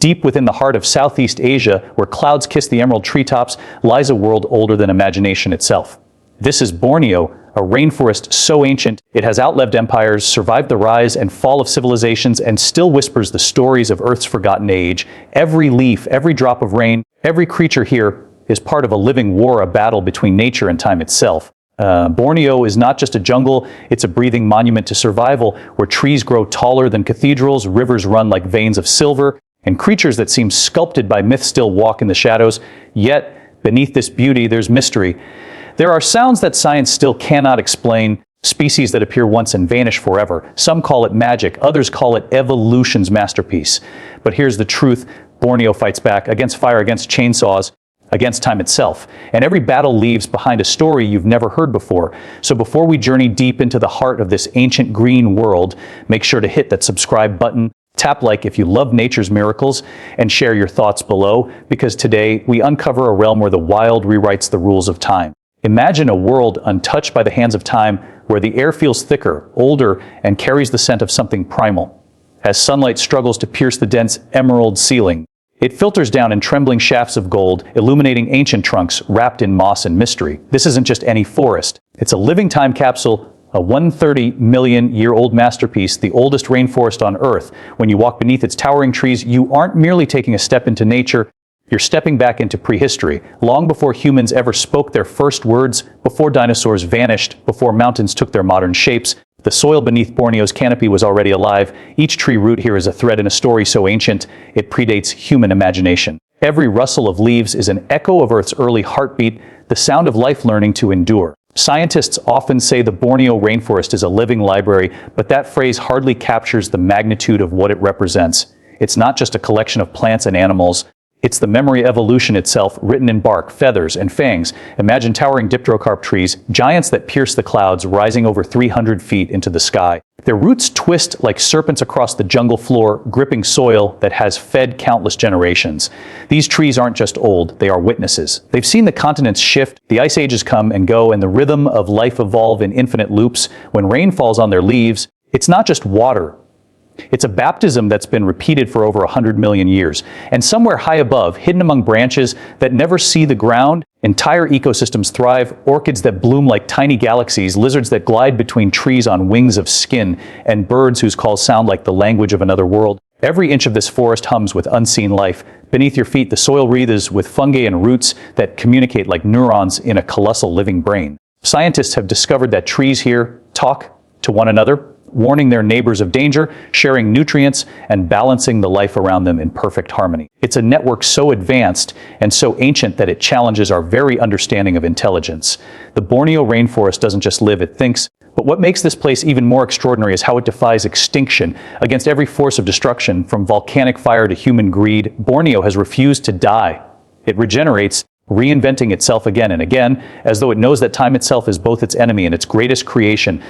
Deep within the heart of Southeast Asia, where clouds kiss the emerald treetops, lies a world older than imagination itself. This is Borneo, a rainforest so ancient it has outlived empires, survived the rise and fall of civilizations, and still whispers the stories of Earth's forgotten age. Every leaf, every drop of rain, every creature here is part of a living war, a battle between nature and time itself. Borneo is not just a jungle, it's a breathing monument to survival, where trees grow taller than cathedrals, rivers run like veins of silver, and creatures that seem sculpted by myth still walk in the shadows. Yet, beneath this beauty, there's mystery. There are sounds that science still cannot explain, species that appear once and vanish forever. Some call it magic, others call it evolution's masterpiece. But here's the truth: Borneo fights back against fire, against chainsaws, against time itself. And every battle leaves behind a story you've never heard before. So before we journey deep into the heart of this ancient green world, make sure to hit that subscribe button, tap like if you love nature's miracles, and share your thoughts below, because today we uncover a realm where the wild rewrites the rules of time. Imagine a world untouched by the hands of time, where the air feels thicker, older, and carries the scent of something primal. As sunlight struggles to pierce the dense emerald ceiling, it filters down in trembling shafts of gold, illuminating ancient trunks wrapped in moss and mystery. This isn't just any forest. It's a living time capsule, a 130-million-year-old masterpiece, the oldest rainforest on Earth. When you walk beneath its towering trees, you aren't merely taking a step into nature, you're stepping back into prehistory, long before humans ever spoke their first words, before dinosaurs vanished, before mountains took their modern shapes. The soil beneath Borneo's canopy was already alive. Each tree root here is a thread in a story so ancient, it predates human imagination. Every rustle of leaves is an echo of Earth's early heartbeat, the sound of life learning to endure. Scientists often say the Borneo Rainforest is a living library, but that phrase hardly captures the magnitude of what it represents. It's not just a collection of plants and animals. It's the memory of evolution itself, written in bark, feathers, and fangs. Imagine towering dipterocarp trees, giants that pierce the clouds, rising over 300 feet into the sky. Their roots twist like serpents across the jungle floor, gripping soil that has fed countless generations. These trees aren't just old, they are witnesses. They've seen the continents shift, the ice ages come and go, and the rhythm of life evolve in infinite loops. When rain falls on their leaves, it's not just water. It's a baptism that's been repeated for over 100 million years. And somewhere high above, hidden among branches that never see the ground, entire ecosystems thrive, orchids that bloom like tiny galaxies, lizards that glide between trees on wings of skin, and birds whose calls sound like the language of another world. Every inch of this forest hums with unseen life. Beneath your feet, the soil wreathes with fungi and roots that communicate like neurons in a colossal living brain. Scientists have discovered that trees here talk to one another, warning their neighbors of danger, sharing nutrients, and balancing the life around them in perfect harmony. It's a network so advanced and so ancient that it challenges our very understanding of intelligence. The Borneo Rainforest doesn't just live, it thinks. But what makes this place even more extraordinary is how it defies extinction. Against every force of destruction, from volcanic fire to human greed, Borneo has refused to die. It regenerates, reinventing itself again and again, as though it knows that time itself is both its enemy and its greatest creation.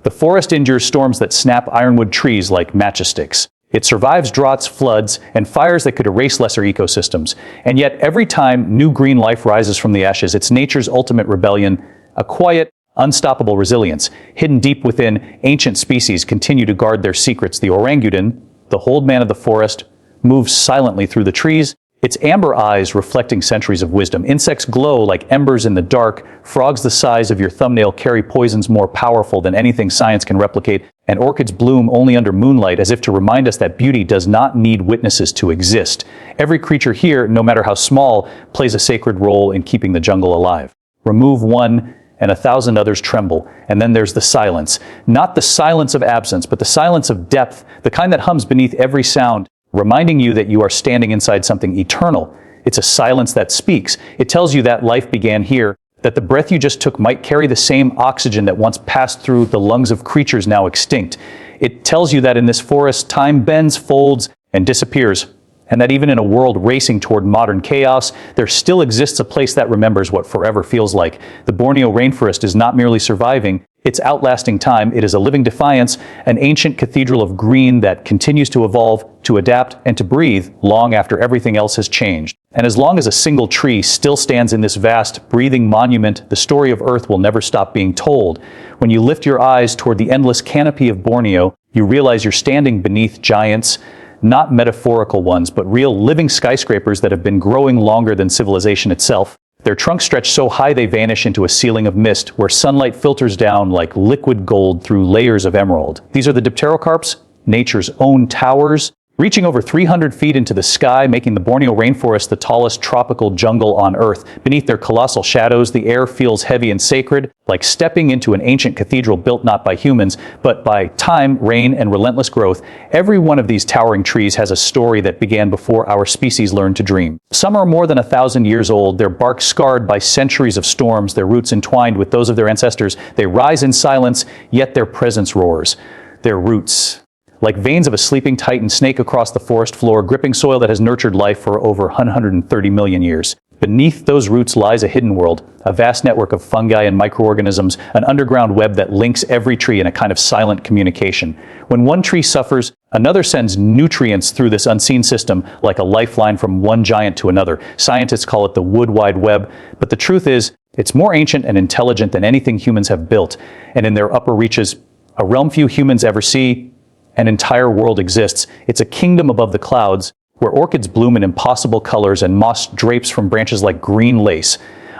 The forest endures storms that snap ironwood trees like matchsticks. It survives droughts, floods, and fires that could erase lesser ecosystems. And yet, every time new green life rises from the ashes, it's nature's ultimate rebellion, a quiet, unstoppable resilience. Hidden deep within, ancient species continue to guard their secrets. The orangutan, the old man of the forest, moves silently through the trees, its amber eyes reflecting centuries of wisdom. Insects glow like embers in the dark. Frogs the size of your thumbnail carry poisons more powerful than anything science can replicate. And orchids bloom only under moonlight, as if to remind us that beauty does not need witnesses to exist. Every creature here, no matter how small, plays a sacred role in keeping the jungle alive. Remove one, and 1,000 others tremble. And then there's the silence. Not the silence of absence, but the silence of depth, the kind that hums beneath every sound, reminding you that you are standing inside something eternal. It's a silence that speaks. It tells you that life began here, that the breath you just took might carry the same oxygen that once passed through the lungs of creatures now extinct. It tells you that in this forest, time bends, folds, and disappears, and that even in a world racing toward modern chaos, there still exists a place that remembers what forever feels like. The Borneo Rainforest is not merely surviving, it's outlasting time. It is a living defiance, an ancient cathedral of green that continues to evolve, to adapt, and to breathe long after everything else has changed. And as long as a single tree still stands in this vast, breathing monument, the story of Earth will never stop being told. When you lift your eyes toward the endless canopy of Borneo, you realize you're standing beneath giants, not metaphorical ones, but real living skyscrapers that have been growing longer than civilization itself. Their trunks stretch so high they vanish into a ceiling of mist, where sunlight filters down like liquid gold through layers of emerald. These are the dipterocarps, nature's own towers, reaching over 300 feet into the sky, making the Borneo Rainforest the tallest tropical jungle on Earth. Beneath their colossal shadows, the air feels heavy and sacred, like stepping into an ancient cathedral built not by humans, but by time, rain, and relentless growth. Every one of these towering trees has a story that began before our species learned to dream. Some are more than 1,000 years old, their bark scarred by centuries of storms, their roots entwined with those of their ancestors. They rise in silence, yet their presence roars. Their roots, like veins of a sleeping titan, snake across the forest floor, gripping soil that has nurtured life for over 130 million years. Beneath those roots lies a hidden world, a vast network of fungi and microorganisms, an underground web that links every tree in a kind of silent communication. When one tree suffers, another sends nutrients through this unseen system, like a lifeline from one giant to another. Scientists call it the wood wide web, but the truth is, it's more ancient and intelligent than anything humans have built, and in their upper reaches, a realm few humans ever see, an entire world exists. It's a kingdom above the clouds, where orchids bloom in impossible colors and moss drapes from branches like green lace.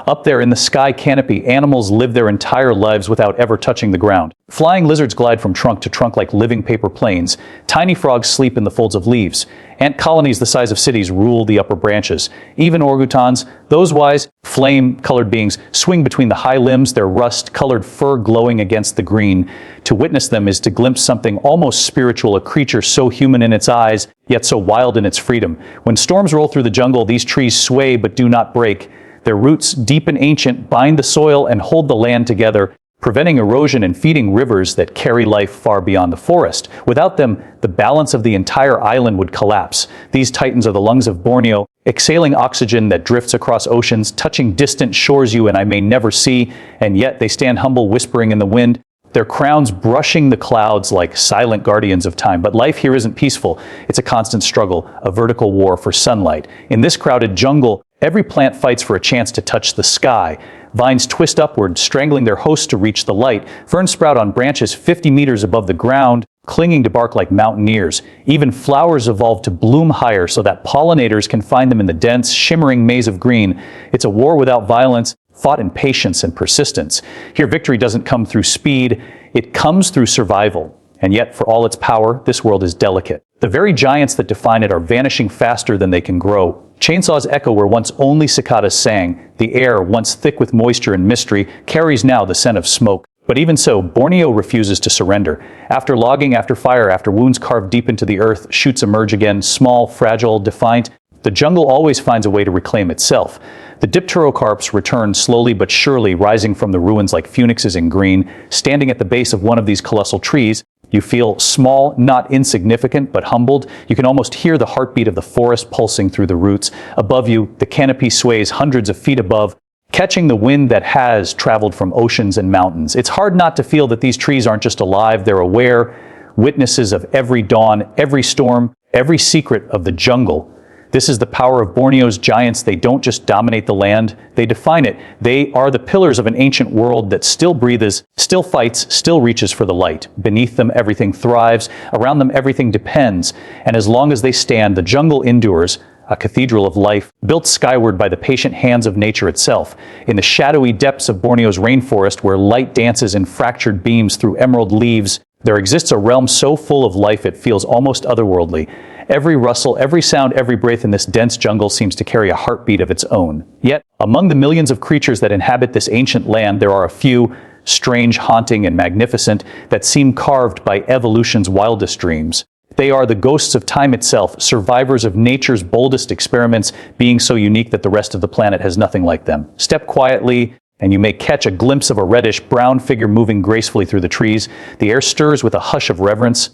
Up there in the sky canopy, animals live their entire lives without ever touching the ground. Flying lizards glide from trunk to trunk like living paper planes. Tiny frogs sleep in the folds of leaves. Ant colonies the size of cities rule the upper branches. Even orangutans, those wise, flame-colored beings, swing between the high limbs, their rust-colored fur glowing against the green. To witness them is to glimpse something almost spiritual, a creature so human in its eyes, yet so wild in its freedom. When storms roll through the jungle, these trees sway but do not break. Their roots, deep and ancient, bind the soil and hold the land together, preventing erosion and feeding rivers that carry life far beyond the forest. Without them, the balance of the entire island would collapse. These titans are the lungs of Borneo, exhaling oxygen that drifts across oceans, touching distant shores you and I may never see, and yet they stand humble, whispering in the wind, their crowns brushing the clouds like silent guardians of time. But life here isn't peaceful. It's a constant struggle, a vertical war for sunlight. In this crowded jungle, every plant fights for a chance to touch the sky. Vines twist upward, strangling their hosts to reach the light. Ferns sprout on branches 50 meters above the ground, clinging to bark like mountaineers. Even flowers evolve to bloom higher so that pollinators can find them in the dense, shimmering maze of green. It's a war without violence, fought in patience and persistence. Here, victory doesn't come through speed, it comes through survival. And yet, for all its power, this world is delicate. The very giants that define it are vanishing faster than they can grow. Chainsaws echo where once only cicadas sang. The air, once thick with moisture and mystery, carries now the scent of smoke. But even so, Borneo refuses to surrender. After logging, after fire, after wounds carved deep into the earth, shoots emerge again, small, fragile, defiant. The jungle always finds a way to reclaim itself. The dipterocarps return slowly but surely, rising from the ruins like phoenixes in green. Standing at the base of one of these colossal trees, you feel small, not insignificant, but humbled. You can almost hear the heartbeat of the forest pulsing through the roots. Above you, the canopy sways hundreds of feet above, catching the wind that has traveled from oceans and mountains. It's hard not to feel that these trees aren't just alive, they're aware, witnesses of every dawn, every storm, every secret of the jungle. This is the power of Borneo's giants. They don't just dominate the land, they define it. They are the pillars of an ancient world that still breathes, still fights, still reaches for the light. Beneath them, everything thrives. Around them, everything depends. And as long as they stand, the jungle endures, a cathedral of life, built skyward by the patient hands of nature itself. In the shadowy depths of Borneo's rainforest, where light dances in fractured beams through emerald leaves, there exists a realm so full of life it feels almost otherworldly. Every rustle, every sound, every breath in this dense jungle seems to carry a heartbeat of its own. Yet, among the millions of creatures that inhabit this ancient land, there are a few, strange, haunting, and magnificent, that seem carved by evolution's wildest dreams. They are the ghosts of time itself, survivors of nature's boldest experiments, being so unique that the rest of the planet has nothing like them. Step quietly, and you may catch a glimpse of a reddish-brown figure moving gracefully through the trees. The air stirs with a hush of reverence.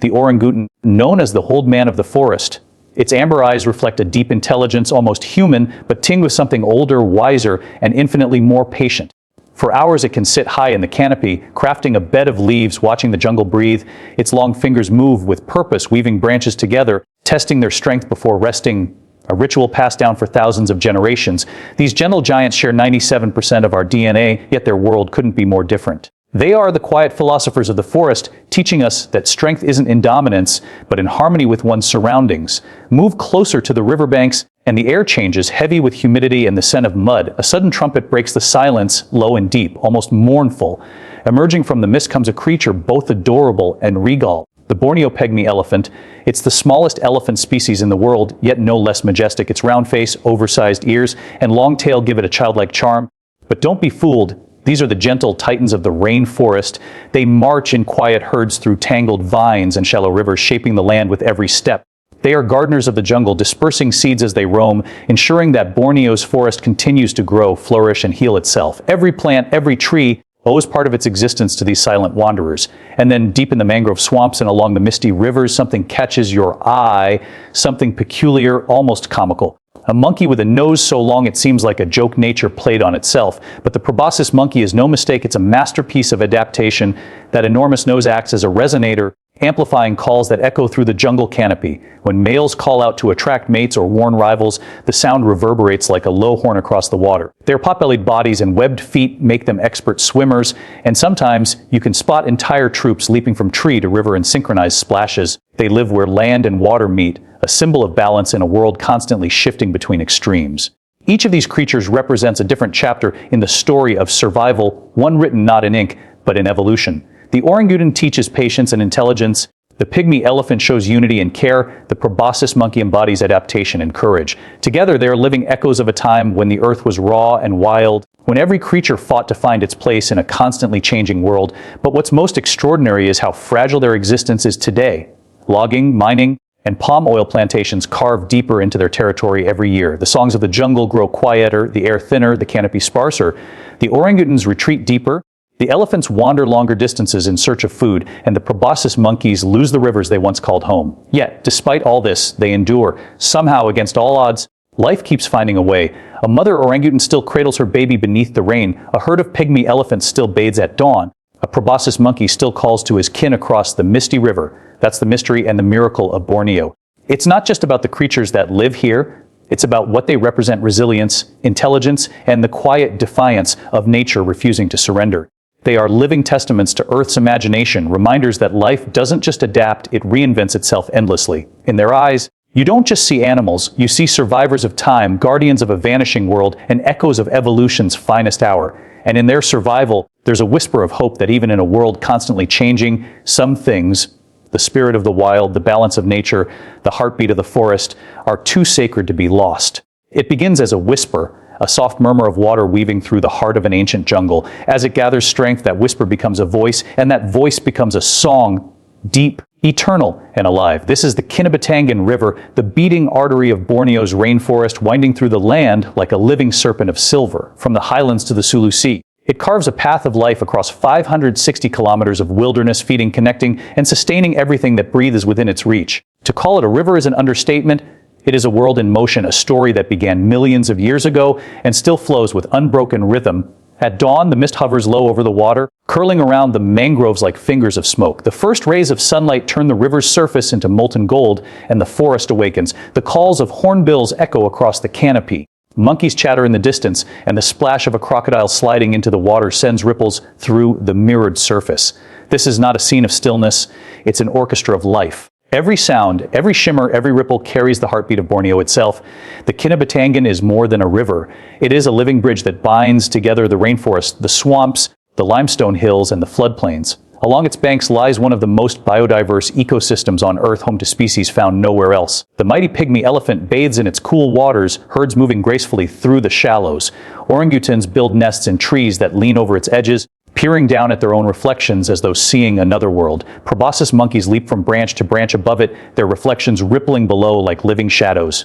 The orangutan, known as the old man of the forest. Its amber eyes reflect a deep intelligence, almost human, but tinged with something older, wiser, and infinitely more patient. For hours it can sit high in the canopy, crafting a bed of leaves, watching the jungle breathe. Its long fingers move with purpose, weaving branches together, testing their strength before resting, a ritual passed down for thousands of generations. These gentle giants share 97% of our DNA, yet their world couldn't be more different. They are the quiet philosophers of the forest, teaching us that strength isn't in dominance, but in harmony with one's surroundings. Move closer to the riverbanks, and the air changes, heavy with humidity and the scent of mud. A sudden trumpet breaks the silence, low and deep, almost mournful. Emerging from the mist comes a creature both adorable and regal. The Borneo pygmy elephant. It's the smallest elephant species in the world, yet no less majestic. Its round face, oversized ears, and long tail give it a childlike charm. But don't be fooled. These are the gentle titans of the rainforest. They march in quiet herds through tangled vines and shallow rivers, shaping the land with every step. They are gardeners of the jungle, dispersing seeds as they roam, ensuring that Borneo's forest continues to grow, flourish, and heal itself. Every plant, every tree, owes part of its existence to these silent wanderers. And then deep in the mangrove swamps and along the misty rivers, something catches your eye, something peculiar, almost comical. A monkey with a nose so long it seems like a joke nature played on itself. But the Proboscis monkey is no mistake. It's a masterpiece of adaptation. That enormous nose acts as a resonator, amplifying calls that echo through the jungle canopy. When males call out to attract mates or warn rivals, the sound reverberates like a low horn across the water. Their pot-bellied bodies and webbed feet make them expert swimmers, and sometimes you can spot entire troops leaping from tree to river in synchronized splashes. They live where land and water meet, a symbol of balance in a world constantly shifting between extremes. Each of these creatures represents a different chapter in the story of survival, one written not in ink, but in evolution. The orangutan teaches patience and intelligence. The pygmy elephant shows unity and care. The proboscis monkey embodies adaptation and courage. Together, they are living echoes of a time when the earth was raw and wild, when every creature fought to find its place in a constantly changing world. But what's most extraordinary is how fragile their existence is today. Logging, mining, and palm oil plantations carve deeper into their territory every year. The songs of the jungle grow quieter, the air thinner, the canopy sparser. The orangutans retreat deeper. The elephants wander longer distances in search of food, and the proboscis monkeys lose the rivers they once called home. Yet, despite all this, they endure. Somehow, against all odds, life keeps finding a way. A mother orangutan still cradles her baby beneath the rain. A herd of pygmy elephants still bathes at dawn. A proboscis monkey still calls to his kin across the misty river. That's the mystery and the miracle of Borneo. It's not just about the creatures that live here. It's about what they represent: resilience, intelligence, and the quiet defiance of nature refusing to surrender. They are living testaments to Earth's imagination, reminders that life doesn't just adapt, it reinvents itself endlessly. In their eyes, you don't just see animals, you see survivors of time, guardians of a vanishing world, and echoes of evolution's finest hour. And in their survival, there's a whisper of hope that even in a world constantly changing, some things, the spirit of the wild, the balance of nature, the heartbeat of the forest, are too sacred to be lost. It begins as a whisper, a soft murmur of water weaving through the heart of an ancient jungle. As it gathers strength, that whisper becomes a voice, and that voice becomes a song, deep, eternal, and alive. This is the Kinabatangan River, the beating artery of Borneo's rainforest, winding through the land like a living serpent of silver, from the highlands to the Sulu Sea. It carves a path of life across 560 kilometers of wilderness, feeding, connecting, and sustaining everything that breathes within its reach. To call it a river is an understatement. It is a world in motion, a story that began millions of years ago and still flows with unbroken rhythm. At dawn, the mist hovers low over the water, curling around the mangroves like fingers of smoke. The first rays of sunlight turn the river's surface into molten gold, and the forest awakens. The calls of hornbills echo across the canopy. Monkeys chatter in the distance, and the splash of a crocodile sliding into the water sends ripples through the mirrored surface. This is not a scene of stillness, it's an orchestra of life. Every sound, every shimmer, every ripple carries the heartbeat of Borneo itself. The Kinabatangan is more than a river. It is a living bridge that binds together the rainforest, the swamps, the limestone hills, and the floodplains. Along its banks lies one of the most biodiverse ecosystems on Earth, home to species found nowhere else. The mighty pygmy elephant bathes in its cool waters, herds moving gracefully through the shallows. Orangutans build nests in trees that lean over its edges, peering down at their own reflections as though seeing another world. Proboscis monkeys leap from branch to branch above it, their reflections rippling below like living shadows.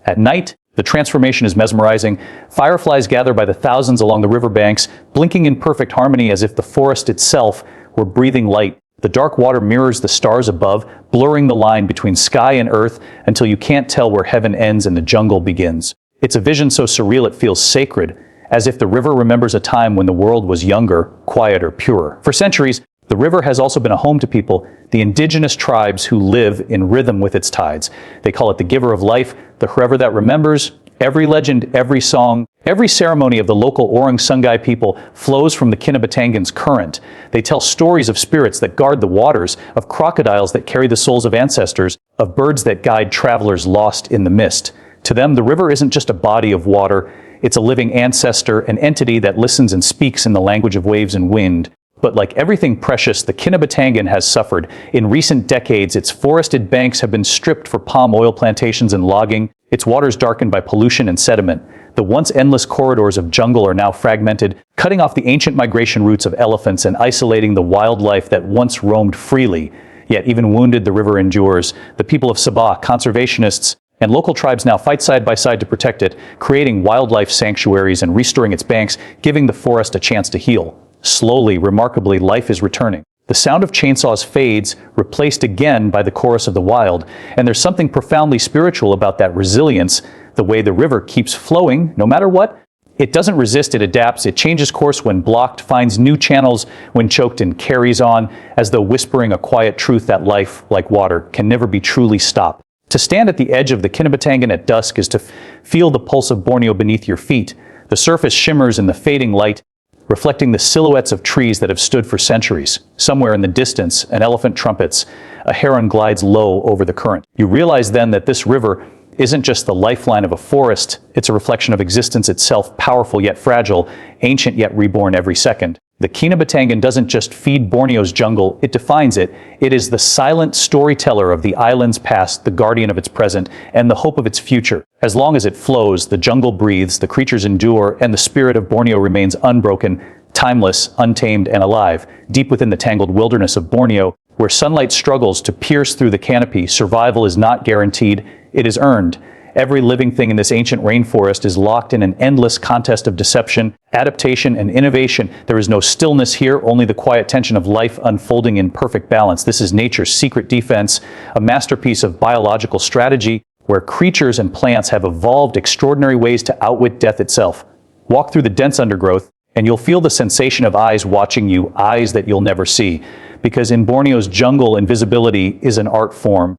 At night, the transformation is mesmerizing. Fireflies gather by the thousands along the riverbanks, blinking in perfect harmony as if the forest itself were breathing light. The dark water mirrors the stars above, blurring the line between sky and earth until you can't tell where heaven ends and the jungle begins. It's a vision so surreal it feels sacred, as if the river remembers a time when the world was younger, quieter, purer. For centuries, the river has also been a home to people, the indigenous tribes who live in rhythm with its tides. They call it the giver of life, the forever that remembers, Every legend, every song, every ceremony of the local Orang Sungai people flows from the Kinabatangan's current. They tell stories of spirits that guard the waters, of crocodiles that carry the souls of ancestors, of birds that guide travelers lost in the mist. To them, the river isn't just a body of water, it's a living ancestor, an entity that listens and speaks in the language of waves and wind. But like everything precious, the Kinabatangan has suffered. In recent decades, its forested banks have been stripped for palm oil plantations and logging, its waters darkened by pollution and sediment. The once endless corridors of jungle are now fragmented, cutting off the ancient migration routes of elephants and isolating the wildlife that once roamed freely. Yet even wounded, the river endures. The people of Sabah, conservationists, and local tribes now fight side by side to protect it, creating wildlife sanctuaries and restoring its banks, giving the forest a chance to heal. Slowly, remarkably, life is returning. The sound of chainsaws fades, replaced again by the chorus of the wild, and there's something profoundly spiritual about that resilience, the way the river keeps flowing, no matter what. It doesn't resist, it adapts, it changes course when blocked, finds new channels when choked, and carries on, as though whispering a quiet truth that life, like water, can never be truly stopped. To stand at the edge of the Kinabatangan at dusk is to feel the pulse of Borneo beneath your feet. The surface shimmers in the fading light, reflecting the silhouettes of trees that have stood for centuries. Somewhere in the distance, an elephant trumpets. A heron glides low over the current. You realize then that this river isn't just the lifeline of a forest, it's a reflection of existence itself, powerful yet fragile, ancient yet reborn every second. The Kinabatangan doesn't just feed Borneo's jungle, it defines it. It is the silent storyteller of the island's past, the guardian of its present, and the hope of its future. As long as it flows, the jungle breathes, the creatures endure, and the spirit of Borneo remains unbroken, timeless, untamed, and alive. Deep within the tangled wilderness of Borneo, where sunlight struggles to pierce through the canopy, survival is not guaranteed, it is earned. Every living thing in this ancient rainforest is locked in an endless contest of deception, adaptation, and innovation. There is no stillness here, only the quiet tension of life unfolding in perfect balance. This is nature's secret defense, a masterpiece of biological strategy, where creatures and plants have evolved extraordinary ways to outwit death itself. Walk through the dense undergrowth, and you'll feel the sensation of eyes watching you, eyes that you'll never see. Because in Borneo's jungle, invisibility is an art form.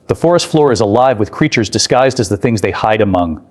The forest floor is alive with creatures disguised as the things they hide among.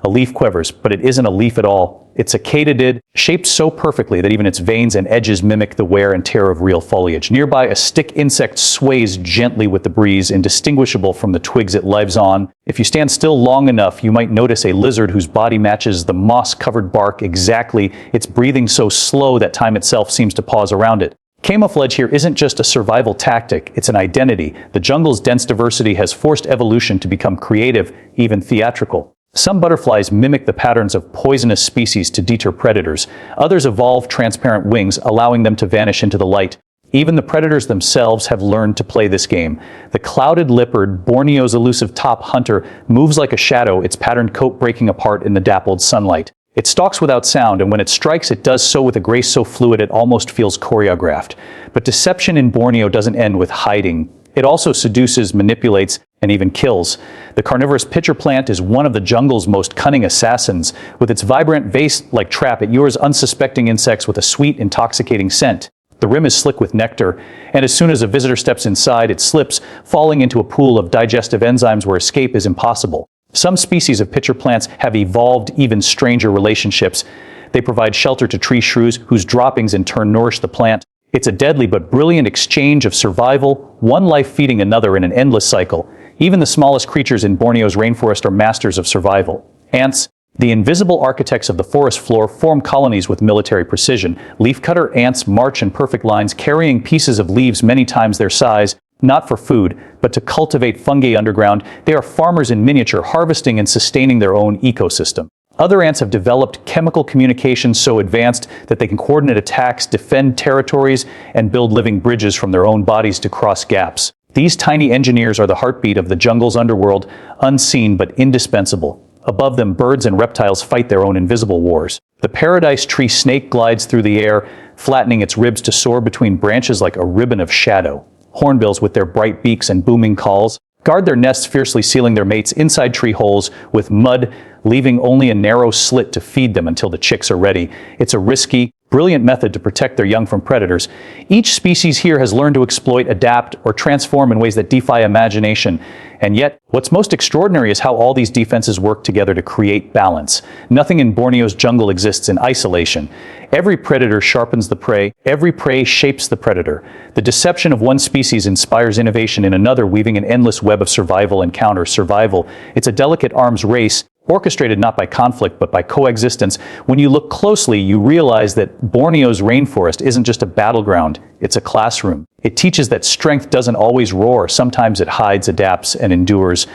A leaf quivers, but it isn't a leaf at all. It's a katydid, shaped so perfectly that even its veins and edges mimic the wear and tear of real foliage. Nearby, a stick insect sways gently with the breeze, indistinguishable from the twigs it lives on. If you stand still long enough, you might notice a lizard whose body matches the moss-covered bark exactly, its breathing so slow that time itself seems to pause around it. Camouflage here isn't just a survival tactic, it's an identity. The jungle's dense diversity has forced evolution to become creative, even theatrical. Some butterflies mimic the patterns of poisonous species to deter predators. Others evolve transparent wings, allowing them to vanish into the light. Even the predators themselves have learned to play this game. The clouded leopard, Borneo's elusive top hunter, moves like a shadow, its patterned coat breaking apart in the dappled sunlight. It stalks without sound, and when it strikes, it does so with a grace so fluid it almost feels choreographed. But deception in Borneo doesn't end with hiding. It also seduces, manipulates, and even kills. The carnivorous pitcher plant is one of the jungle's most cunning assassins. With its vibrant vase-like trap, it lures unsuspecting insects with a sweet, intoxicating scent. The rim is slick with nectar, and as soon as a visitor steps inside, it slips, falling into a pool of digestive enzymes where escape is impossible. Some species of pitcher plants have evolved even stranger relationships. They provide shelter to tree shrews, whose droppings in turn nourish the plant. It's a deadly but brilliant exchange of survival, one life feeding another in an endless cycle. Even the smallest creatures in Borneo's rainforest are masters of survival. Ants, the invisible architects of the forest floor, form colonies with military precision. Leafcutter ants march in perfect lines, carrying pieces of leaves many times their size, not for food, but to cultivate fungi underground. They are farmers in miniature, harvesting and sustaining their own ecosystem. Other ants have developed chemical communications so advanced that they can coordinate attacks, defend territories, and build living bridges from their own bodies to cross gaps. These tiny engineers are the heartbeat of the jungle's underworld, unseen but indispensable. Above them, birds and reptiles fight their own invisible wars. The paradise tree snake glides through the air, flattening its ribs to soar between branches like a ribbon of shadow. Hornbills, with their bright beaks and booming calls, guard their nests, fiercely sealing their mates inside tree holes with mud, leaving only a narrow slit to feed them until the chicks are ready. It's a risky, brilliant method to protect their young from predators. Each species here has learned to exploit, adapt, or transform in ways that defy imagination. And yet, what's most extraordinary is how all these defenses work together to create balance. Nothing in Borneo's jungle exists in isolation. Every predator sharpens the prey, every prey shapes the predator. The deception of one species inspires innovation in another, weaving an endless web of survival and counter-survival. It's a delicate arms race, orchestrated not by conflict but by coexistence. When you look closely, you realize that Borneo's rainforest isn't just a battleground, it's a classroom. It teaches that strength doesn't always roar, sometimes it hides, adapts, and endures.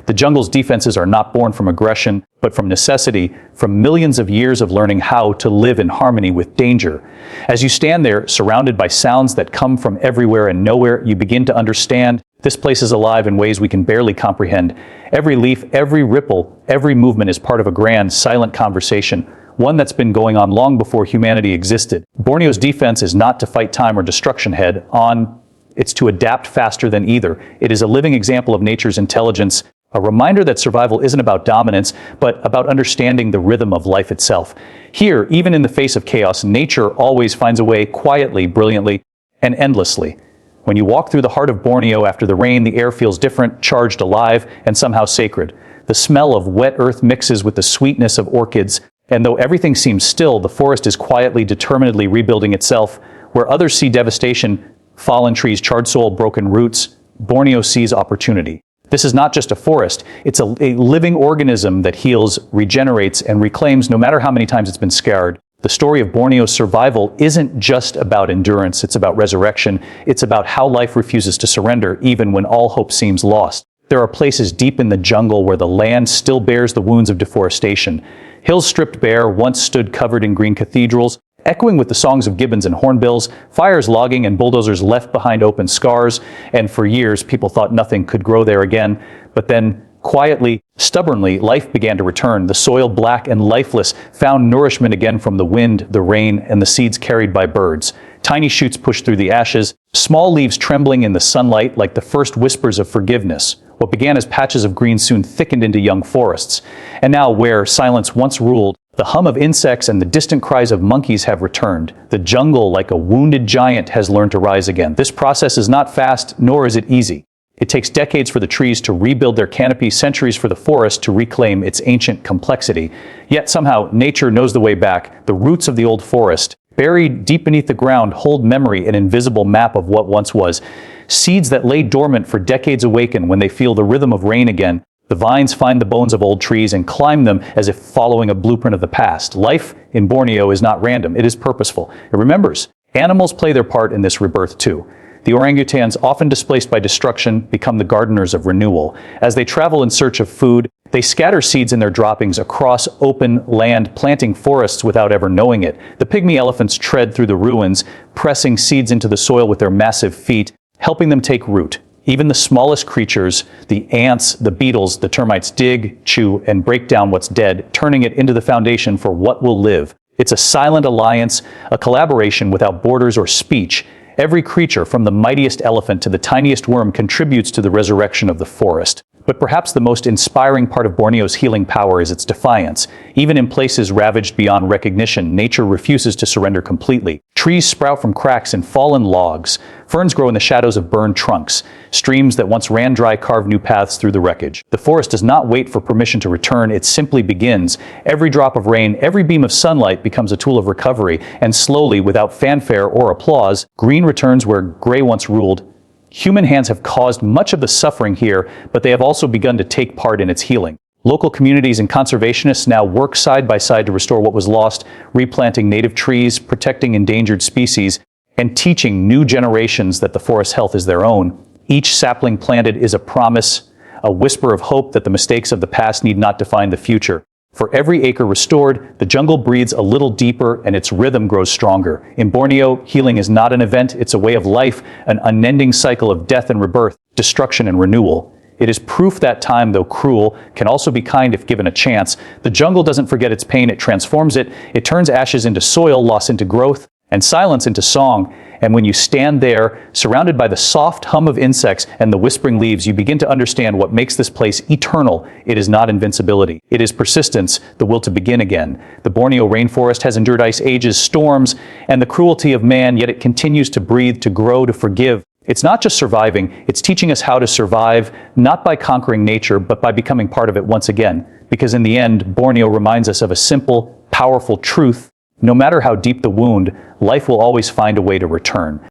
The jungle's defenses are not born from aggression, but from necessity, from millions of years of learning how to live in harmony with danger. As you stand there, surrounded by sounds that come from everywhere and nowhere, you begin to understand this place is alive in ways we can barely comprehend. Every leaf, every ripple, every movement is part of a grand, silent conversation, one that's been going on long before humanity existed. Borneo's defense is not to fight time or destruction head on, it's to adapt faster than either. It is a living example of nature's intelligence, a reminder that survival isn't about dominance, but about understanding the rhythm of life itself. Here, even in the face of chaos, nature always finds a way, quietly, brilliantly, and endlessly. When you walk through the heart of Borneo after the rain, the air feels different, charged, alive, and somehow sacred. The smell of wet earth mixes with the sweetness of orchids, and though everything seems still, the forest is quietly, determinedly rebuilding itself. Where others see devastation, fallen trees, charred soil, broken roots, Borneo sees opportunity. This is not just a forest, it's a living organism that heals, regenerates, and reclaims no matter how many times it's been scarred. The story of Borneo's survival isn't just about endurance, it's about resurrection. It's about how life refuses to surrender even when all hope seems lost. There are places deep in the jungle where the land still bears the wounds of deforestation. Hills stripped bare once stood covered in green cathedrals, echoing with the songs of gibbons and hornbills, fires logging and bulldozers left behind open scars, and for years people thought nothing could grow there again. But then, quietly, stubbornly, life began to return. The soil, black and lifeless, found nourishment again from the wind, the rain, and the seeds carried by birds. Tiny shoots pushed through the ashes, small leaves trembling in the sunlight like the first whispers of forgiveness. What began as patches of green soon thickened into young forests. And now, where silence once ruled, the hum of insects and the distant cries of monkeys have returned. The jungle, like a wounded giant, has learned to rise again. This process is not fast, nor is it easy. It takes decades for the trees to rebuild their canopy, centuries for the forest to reclaim its ancient complexity. Yet somehow, nature knows the way back. The roots of the old forest, buried deep beneath the ground, hold memory, an invisible map of what once was. Seeds that lay dormant for decades awaken when they feel the rhythm of rain again. The vines find the bones of old trees and climb them as if following a blueprint of the past. Life in Borneo is not random, it is purposeful. It remembers. Animals play their part in this rebirth too. The orangutans, often displaced by destruction, become the gardeners of renewal. As they travel in search of food, they scatter seeds in their droppings across open land, planting forests without ever knowing it. The pygmy elephants tread through the ruins, pressing seeds into the soil with their massive feet, helping them take root. Even the smallest creatures, the ants, the beetles, the termites dig, chew, and break down what's dead, turning it into the foundation for what will live. It's a silent alliance, a collaboration without borders or speech. Every creature, from the mightiest elephant to the tiniest worm, contributes to the resurrection of the forest. But perhaps the most inspiring part of Borneo's healing power is its defiance. Even in places ravaged beyond recognition, nature refuses to surrender completely. Trees sprout from cracks in fallen logs. Ferns grow in the shadows of burned trunks. Streams that once ran dry carve new paths through the wreckage. The forest does not wait for permission to return, it simply begins. Every drop of rain, every beam of sunlight becomes a tool of recovery, and slowly, without fanfare or applause, green returns where gray once ruled. Human hands have caused much of the suffering here, but they have also begun to take part in its healing. Local communities and conservationists now work side by side to restore what was lost, replanting native trees, protecting endangered species, and teaching new generations that the forest's health is their own. Each sapling planted is a promise, a whisper of hope that the mistakes of the past need not define the future. For every acre restored, the jungle breathes a little deeper and its rhythm grows stronger. In Borneo, healing is not an event, it's a way of life, an unending cycle of death and rebirth, destruction and renewal. It is proof that time, though cruel, can also be kind if given a chance. The jungle doesn't forget its pain, it transforms it. It turns ashes into soil, loss into growth, and silence into song. And when you stand there, surrounded by the soft hum of insects and the whispering leaves, you begin to understand what makes this place eternal. It is not invincibility. It is persistence, the will to begin again. The Borneo rainforest has endured ice ages, storms, and the cruelty of man, yet it continues to breathe, to grow, to forgive. It's not just surviving, it's teaching us how to survive, not by conquering nature, but by becoming part of it once again. Because in the end, Borneo reminds us of a simple, powerful truth. No matter how deep the wound, life will always find a way to return.